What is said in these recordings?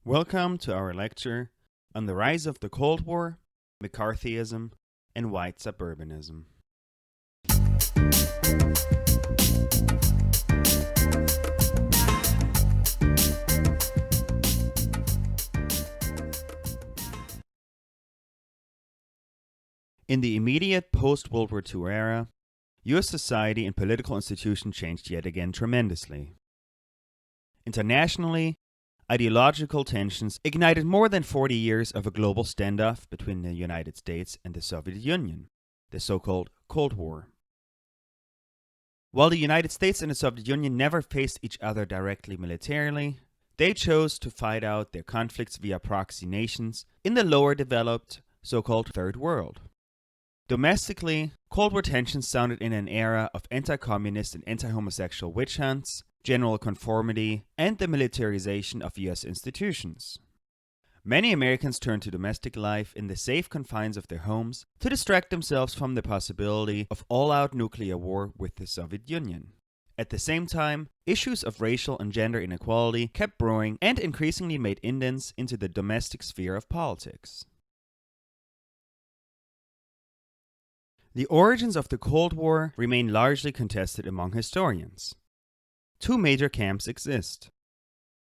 Welcome to our lecture on the rise of the Cold War, McCarthyism, and white suburbanism. In the immediate post-World War II era, US society and political institutions changed yet again tremendously. Internationally, ideological tensions ignited more than 40 years of a global standoff between the United States and the Soviet Union, the so-called Cold War. While the United States and the Soviet Union never faced each other directly militarily, they chose to fight out their conflicts via proxy nations in the lower developed, so-called Third World. Domestically, Cold War tensions sounded in an era of anti-communist and anti-homosexual witch hunts, general conformity, and the militarization of US institutions. Many Americans turned to domestic life in the safe confines of their homes to distract themselves from the possibility of all-out nuclear war with the Soviet Union. At the same time, issues of racial and gender inequality kept brewing and increasingly made indents into the domestic sphere of politics. The origins of the Cold War remain largely contested among historians. Two major camps exist.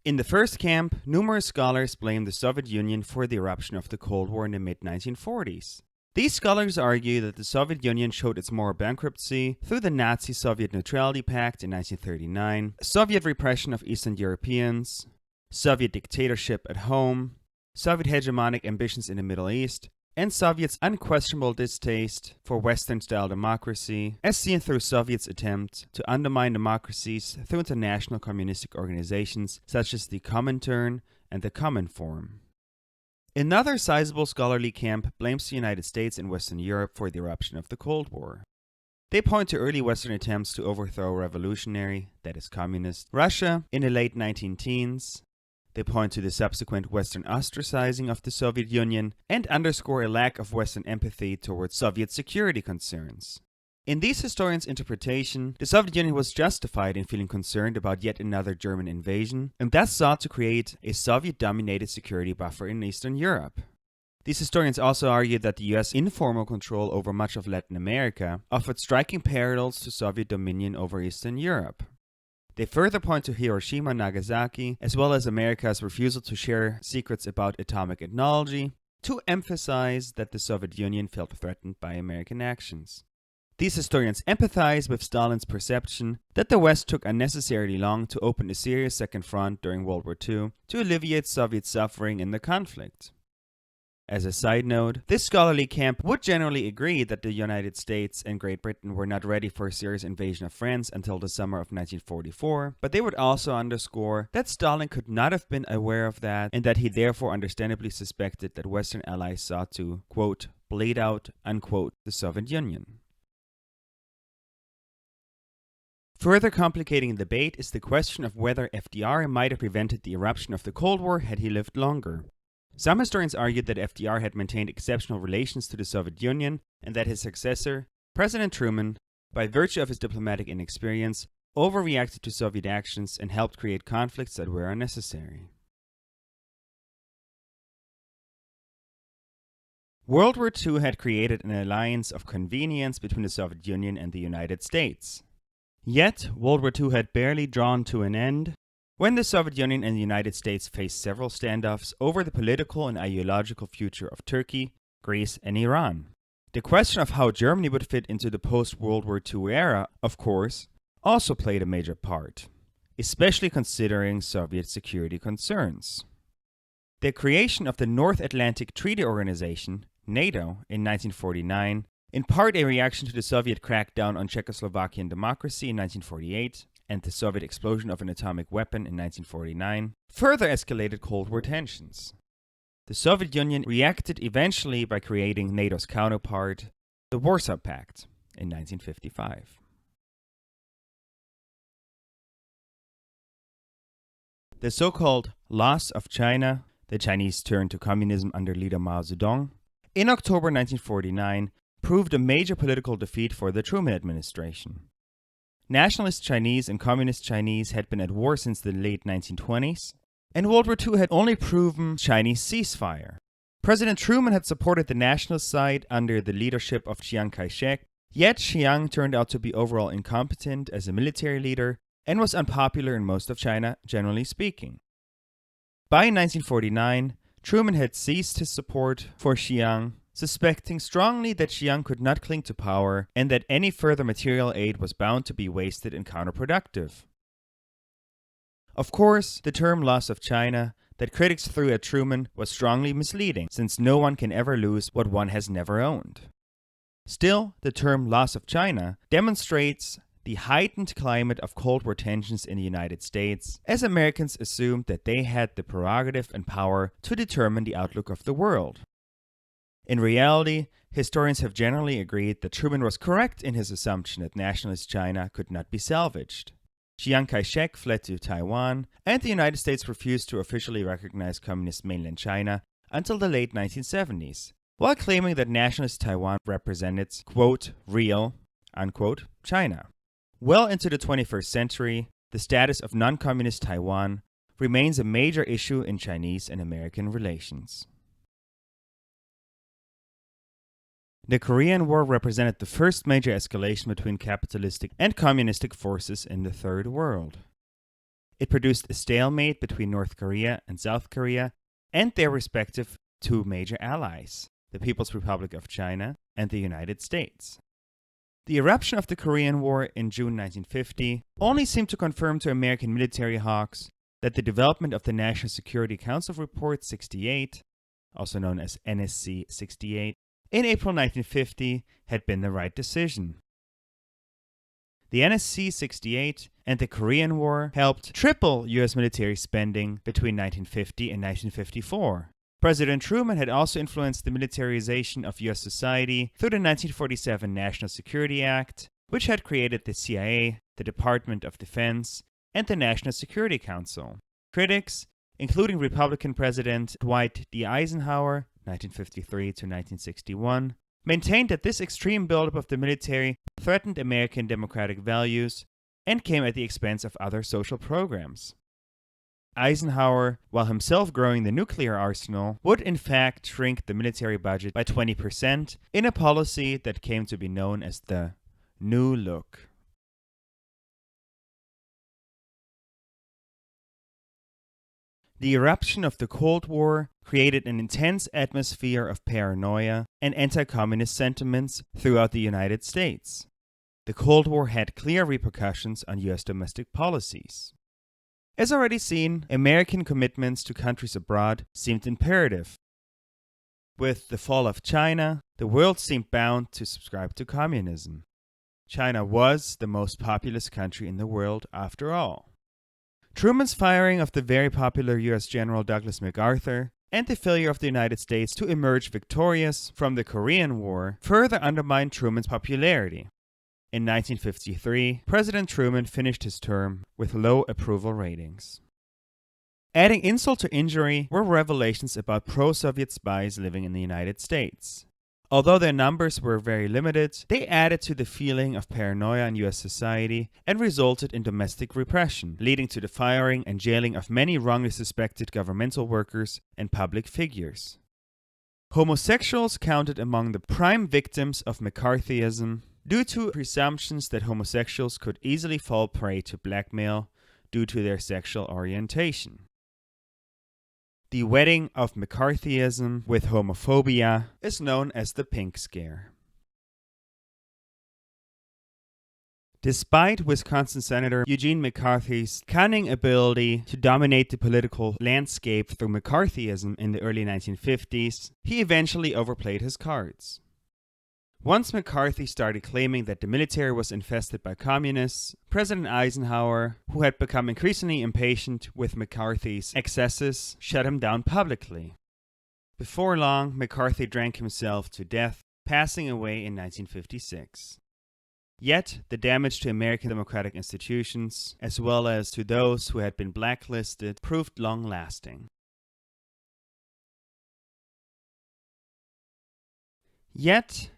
In the first camp, numerous scholars blame the Soviet Union for the eruption of the Cold War in the mid-1940s. These scholars argue that the Soviet Union showed its moral bankruptcy through the Nazi-Soviet Neutrality Pact in 1939, Soviet repression of Eastern Europeans, Soviet dictatorship at home, Soviet hegemonic ambitions in the Middle East, and Soviets' unquestionable distaste for Western-style democracy, as seen through Soviets' attempt to undermine democracies through international communistic organizations such as the Comintern and the Cominform. Another sizable scholarly camp blames the United States and Western Europe for the eruption of the Cold War. They point to early Western attempts to overthrow revolutionary, that is communist, Russia in the late 19-teens. They point to the subsequent Western ostracizing of the Soviet Union and underscore a lack of Western empathy towards Soviet security concerns. In these historians' interpretation, the Soviet Union was justified in feeling concerned about yet another German invasion, and thus sought to create a Soviet-dominated security buffer in Eastern Europe. These historians also argued that the US informal control over much of Latin America offered striking parallels to Soviet dominion over Eastern Europe. They further point to Hiroshima and Nagasaki, as well as America's refusal to share secrets about atomic ethnology, to emphasize that the Soviet Union felt threatened by American actions. These historians empathize with Stalin's perception that the West took unnecessarily long to open a serious second front during World War II to alleviate Soviet suffering in the conflict. As a side note, this scholarly camp would generally agree that the United States and Great Britain were not ready for a serious invasion of France until the summer of 1944, but they would also underscore that Stalin could not have been aware of that and that he therefore understandably suspected that Western allies sought to, quote, bleed out, unquote, the Soviet Union. Further complicating the debate is the question of whether FDR might have prevented the eruption of the Cold War had he lived longer. Some historians argued that FDR had maintained exceptional relations to the Soviet Union and that his successor, President Truman, by virtue of his diplomatic inexperience, overreacted to Soviet actions and helped create conflicts that were unnecessary. World War II had created an alliance of convenience between the Soviet Union and the United States. Yet, World War II had barely drawn to an end when the Soviet Union and the United States faced several standoffs over the political and ideological future of Turkey, Greece, and Iran. The question of how Germany would fit into the post-World War II era, of course, also played a major part, especially considering Soviet security concerns. The creation of the North Atlantic Treaty Organization, NATO, in 1949, in part a reaction to the Soviet crackdown on Czechoslovakian democracy in 1948, and the Soviet explosion of an atomic weapon in 1949, further escalated Cold War tensions. The Soviet Union reacted eventually by creating NATO's counterpart, the Warsaw Pact, in 1955. The so-called loss of China, the Chinese turn to communism under leader Mao Zedong, in October 1949 proved a major political defeat for the Truman administration. Nationalist Chinese and Communist Chinese had been at war since the late 1920s, and World War II had only proven Chinese ceasefire. President Truman had supported the nationalist side under the leadership of Chiang Kai-shek, yet Chiang turned out to be overall incompetent as a military leader and was unpopular in most of China, generally speaking. By 1949, Truman had ceased his support for Chiang, suspecting strongly that Chiang could not cling to power and that any further material aid was bound to be wasted and counterproductive. Of course, the term loss of China that critics threw at Truman was strongly misleading, since no one can ever lose what one has never owned. Still, the term loss of China demonstrates the heightened climate of Cold War tensions in the United States, as Americans assumed that they had the prerogative and power to determine the outlook of the world. In reality, historians have generally agreed that Truman was correct in his assumption that nationalist China could not be salvaged. Chiang Kai-shek fled to Taiwan, and the United States refused to officially recognize communist mainland China until the late 1970s, while claiming that nationalist Taiwan represented, quote, real, unquote, China. Well into the 21st century, the status of non-communist Taiwan remains a major issue in Chinese and American relations. The Korean War represented the first major escalation between capitalistic and communistic forces in the Third World. It produced a stalemate between North Korea and South Korea and their respective two major allies, the People's Republic of China and the United States. The eruption of the Korean War in June 1950 only seemed to confirm to American military hawks that the development of the National Security Council Report 68, also known as NSC 68, in April 1950 had been the right decision. The NSC 68 and the Korean War helped triple U.S. military spending between 1950 and 1954. President Truman had also influenced the militarization of U.S. society through the 1947 National Security Act, which had created the CIA, the Department of Defense, and the National Security Council. Critics, including Republican President Dwight D. Eisenhower, 1953 to 1961, maintained that this extreme buildup of the military threatened American democratic values and came at the expense of other social programs. Eisenhower, while himself growing the nuclear arsenal, would in fact shrink the military budget by 20% in a policy that came to be known as the New Look. The eruption of the Cold War created an intense atmosphere of paranoia and anti-communist sentiments throughout the United States. The Cold War had clear repercussions on U.S. domestic policies. As already seen, American commitments to countries abroad seemed imperative. With the fall of China, the world seemed bound to subscribe to communism. China was the most populous country in the world after all. Truman's firing of the very popular U.S. General Douglas MacArthur and the failure of the United States to emerge victorious from the Korean War further undermined Truman's popularity. In 1953, President Truman finished his term with low approval ratings. Adding insult to injury were revelations about pro-Soviet spies living in the United States. Although their numbers were very limited, they added to the feeling of paranoia in U.S. society and resulted in domestic repression, leading to the firing and jailing of many wrongly suspected governmental workers and public figures. Homosexuals counted among the prime victims of McCarthyism due to presumptions that homosexuals could easily fall prey to blackmail due to their sexual orientation. The wedding of McCarthyism with homophobia is known as the Pink Scare. Despite Wisconsin Senator Eugene McCarthy's cunning ability to dominate the political landscape through McCarthyism in the early 1950s, he eventually overplayed his cards. Once McCarthy started claiming that the military was infested by communists, President Eisenhower, who had become increasingly impatient with McCarthy's excesses, shut him down publicly. Before long, McCarthy drank himself to death, passing away in 1956. Yet, the damage to American democratic institutions, as well as to those who had been blacklisted, proved long-lasting. Yet,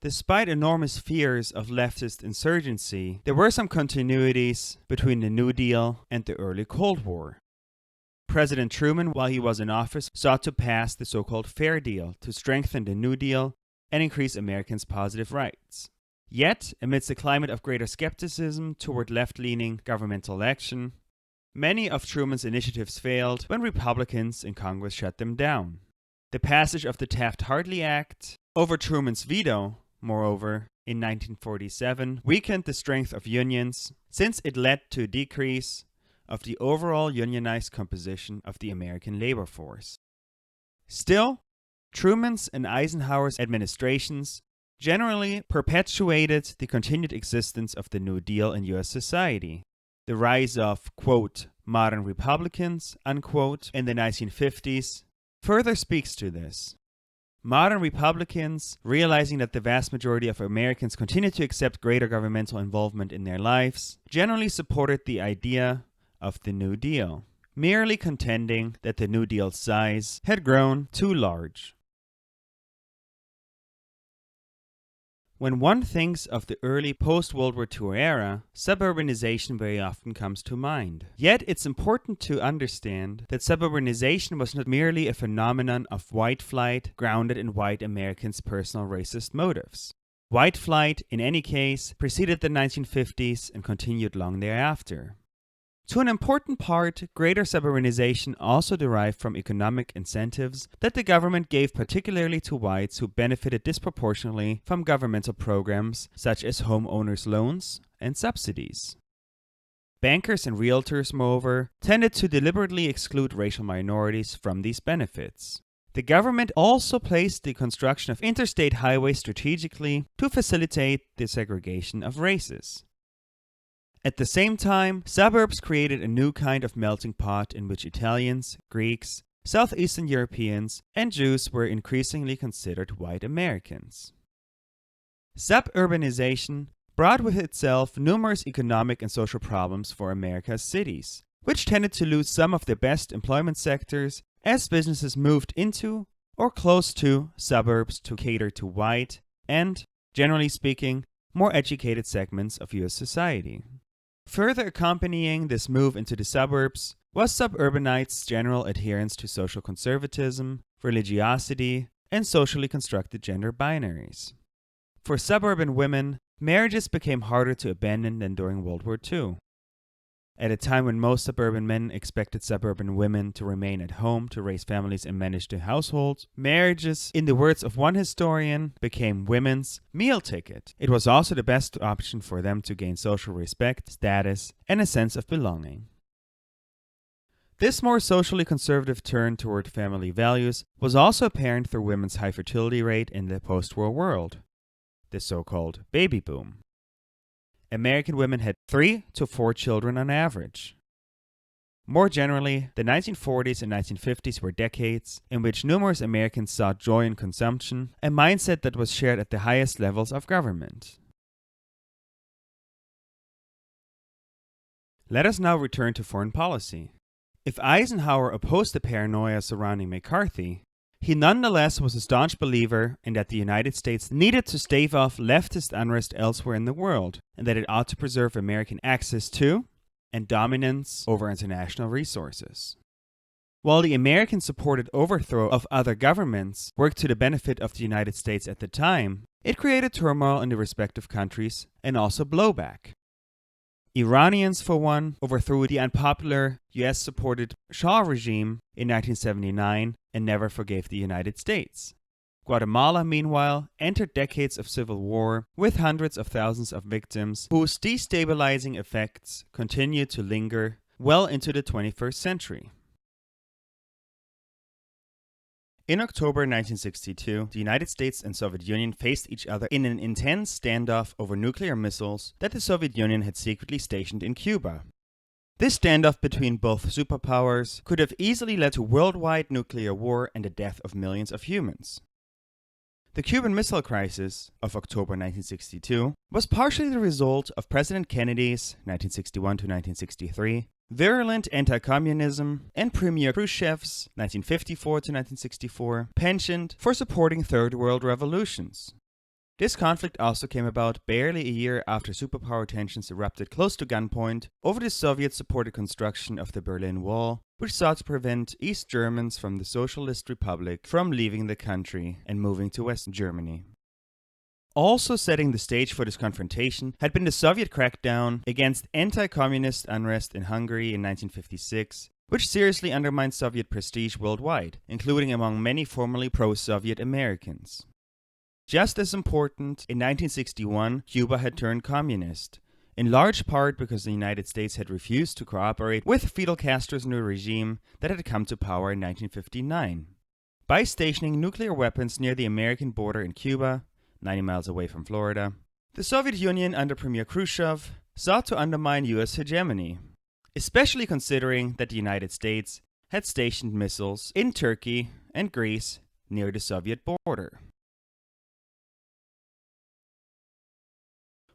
despite enormous fears of leftist insurgency, there were some continuities between the New Deal and the early Cold War. President Truman, while he was in office, sought to pass the so-called Fair Deal to strengthen the New Deal and increase Americans' positive rights. Yet, amidst a climate of greater skepticism toward left-leaning governmental action, many of Truman's initiatives failed when Republicans in Congress shut them down. The passage of the Taft-Hartley Act over Truman's veto, moreover, in 1947, weakened the strength of unions, since it led to a decrease of the overall unionized composition of the American labor force. Still, Truman's and Eisenhower's administrations generally perpetuated the continued existence of the New Deal in U.S. society. The rise of, quote, modern Republicans, unquote, in the 1950s further speaks to this. Modern Republicans, realizing that the vast majority of Americans continue to accept greater governmental involvement in their lives, generally supported the idea of the New Deal, merely contending that the New Deal's size had grown too large. When one thinks of the early post-World War II era, suburbanization very often comes to mind. Yet it's important to understand that suburbanization was not merely a phenomenon of white flight grounded in white Americans' personal racist motives. White flight, in any case, preceded the 1950s and continued long thereafter. To an important part, greater suburbanization also derived from economic incentives that the government gave particularly to whites who benefited disproportionately from governmental programs such as homeowners' loans and subsidies. Bankers and realtors, moreover, tended to deliberately exclude racial minorities from these benefits. The government also placed the construction of interstate highways strategically to facilitate the segregation of races. At the same time, suburbs created a new kind of melting pot in which Italians, Greeks, Southeastern Europeans, and Jews were increasingly considered white Americans. Suburbanization brought with itself numerous economic and social problems for America's cities, which tended to lose some of their best employment sectors as businesses moved into or close to suburbs to cater to white and, generally speaking, more educated segments of U.S. society. Further accompanying this move into the suburbs was suburbanites' general adherence to social conservatism, religiosity, and socially constructed gender binaries. For suburban women, marriages became harder to abandon than during World War II. At a time when most suburban men expected suburban women to remain at home to raise families and manage the households, marriages, in the words of one historian, became women's meal ticket. It was also the best option for them to gain social respect, status, and a sense of belonging. This more socially conservative turn toward family values was also apparent through women's high fertility rate in the post-war world, the so-called baby boom. American women had 3 to 4 children on average. More generally, the 1940s and 1950s were decades in which numerous Americans sought joy in consumption, a mindset that was shared at the highest levels of government. Let us now return to foreign policy. If Eisenhower opposed the paranoia surrounding McCarthy, he nonetheless was a staunch believer in that the United States needed to stave off leftist unrest elsewhere in the world, and that it ought to preserve American access to and dominance over international resources. While the American-supported overthrow of other governments worked to the benefit of the United States at the time, it created turmoil in the respective countries and also blowback. Iranians, for one, overthrew the unpopular US-supported Shah regime in 1979 and never forgave the United States. Guatemala, meanwhile, entered decades of civil war with hundreds of thousands of victims whose destabilizing effects continued to linger well into the 21st century. In October 1962, the United States and Soviet Union faced each other in an intense standoff over nuclear missiles that the Soviet Union had secretly stationed in Cuba. This standoff between both superpowers could have easily led to worldwide nuclear war and the death of millions of humans. The Cuban Missile Crisis of October 1962 was partially the result of President Kennedy's 1961 to 1963 virulent anti-communism and Premier Khrushchev's 1954 to 1964 penchant for supporting third world revolutions. This conflict also came about barely a year after superpower tensions erupted close to gunpoint over the Soviet-supported construction of the Berlin Wall, which sought to prevent East Germans from the Socialist Republic from leaving the country and moving to West Germany. Also setting the stage for this confrontation had been the Soviet crackdown against anti-communist unrest in Hungary in 1956, which seriously undermined Soviet prestige worldwide, including among many formerly pro-Soviet Americans. Just as important, in 1961, Cuba had turned communist, in large part because the United States had refused to cooperate with Fidel Castro's new regime that had come to power in 1959. By stationing nuclear weapons near the American border in Cuba, 90 miles away from Florida, the Soviet Union under Premier Khrushchev sought to undermine US hegemony, especially considering that the United States had stationed missiles in Turkey and Greece near the Soviet border.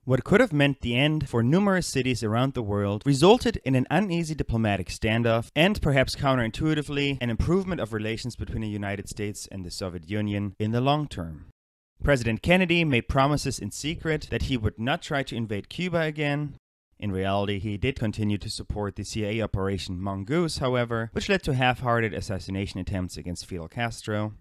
What could have meant the end for numerous cities around the world resulted in an uneasy diplomatic standoff and, perhaps counterintuitively, an improvement of relations between the United States and the Soviet Union in the long term. President Kennedy made promises in secret that he would not try to invade Cuba again. In reality, he did continue to support the CIA Operation Mongoose, however, which led to half-hearted assassination attempts against Fidel Castro.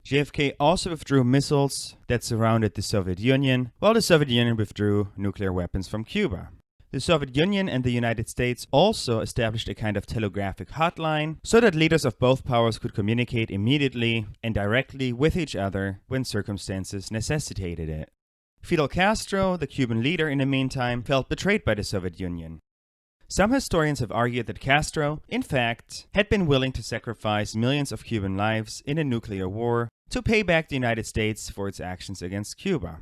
JFK also withdrew missiles that surrounded the Soviet Union, while the Soviet Union withdrew nuclear weapons from Cuba. The Soviet Union and the United States also established a kind of telegraphic hotline so that leaders of both powers could communicate immediately and directly with each other when circumstances necessitated it. Fidel Castro, the Cuban leader in the meantime, felt betrayed by the Soviet Union. Some historians have argued that Castro, in fact, had been willing to sacrifice millions of Cuban lives in a nuclear war to pay back the United States for its actions against Cuba.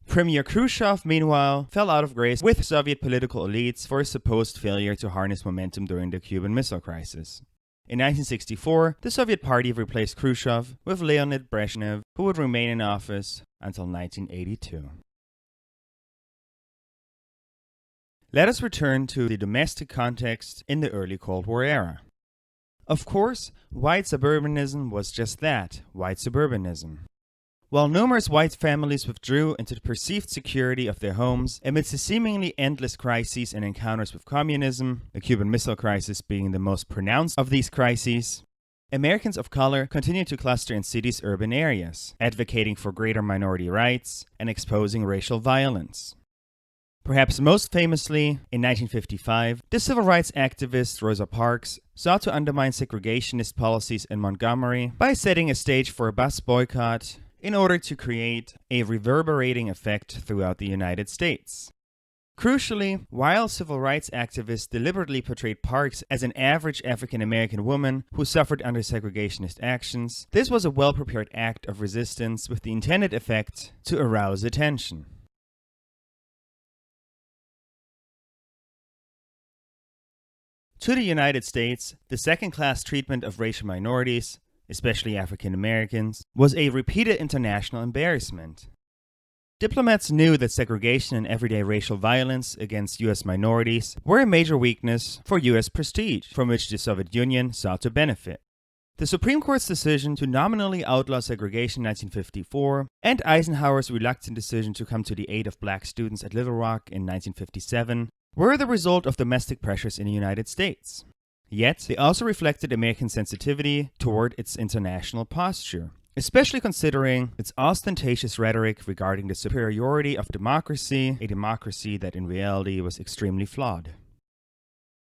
Premier Khrushchev, meanwhile, fell out of grace with Soviet political elites for his supposed failure to harness momentum during the Cuban Missile Crisis. In 1964, the Soviet Party replaced Khrushchev with Leonid Brezhnev, who would remain in office until 1982. Let us return to the domestic context in the early Cold War era. Of course, white suburbanism was just that, white suburbanism. While numerous white families withdrew into the perceived security of their homes amidst the seemingly endless crises and encounters with communism, the Cuban Missile Crisis being the most pronounced of these crises, Americans of color continued to cluster in cities' urban areas, advocating for greater minority rights and exposing racial violence. Perhaps most famously, in 1955, the civil rights activist Rosa Parks sought to undermine segregationist policies in Montgomery by setting a stage for a bus boycott in order to create a reverberating effect throughout the United States. Crucially, while civil rights activists deliberately portrayed Parks as an average African-American woman who suffered under segregationist actions, this was a well-prepared act of resistance with the intended effect to arouse attention. To the United States, the second-class treatment of racial minorities, especially African Americans, was a repeated international embarrassment. Diplomats knew that segregation and everyday racial violence against U.S. minorities were a major weakness for U.S. prestige, from which the Soviet Union sought to benefit. The Supreme Court's decision to nominally outlaw segregation in 1954 and Eisenhower's reluctant decision to come to the aid of black students at Little Rock in 1957 were the result of domestic pressures in the United States. Yet, they also reflected American sensitivity toward its international posture, especially considering its ostentatious rhetoric regarding the superiority of democracy, a democracy that in reality was extremely flawed.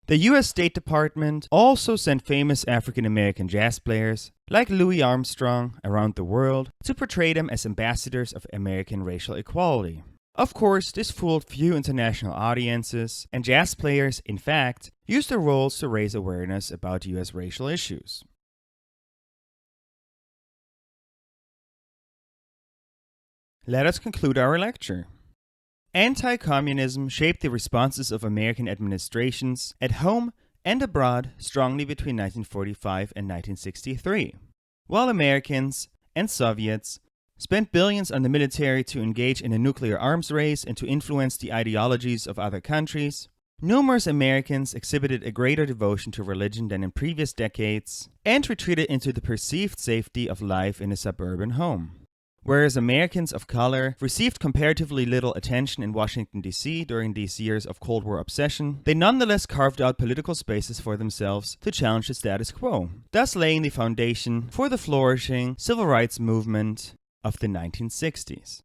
The U.S. State Department also sent famous African-American jazz players like Louis Armstrong around the world to portray them as ambassadors of American racial equality. Of course, this fooled few international audiences, and jazz players, in fact, used their roles to raise awareness about U.S. racial issues. Let us conclude our lecture. Anti-communism shaped the responses of American administrations at home and abroad strongly between 1945 and 1963. While Americans and Soviets spent billions on the military to engage in a nuclear arms race and to influence the ideologies of other countries, numerous Americans exhibited a greater devotion to religion than in previous decades and retreated into the perceived safety of life in a suburban home. Whereas Americans of color received comparatively little attention in Washington, D.C. during these years of Cold War obsession, they nonetheless carved out political spaces for themselves to challenge the status quo, thus laying the foundation for the flourishing civil rights movement of the 1960s.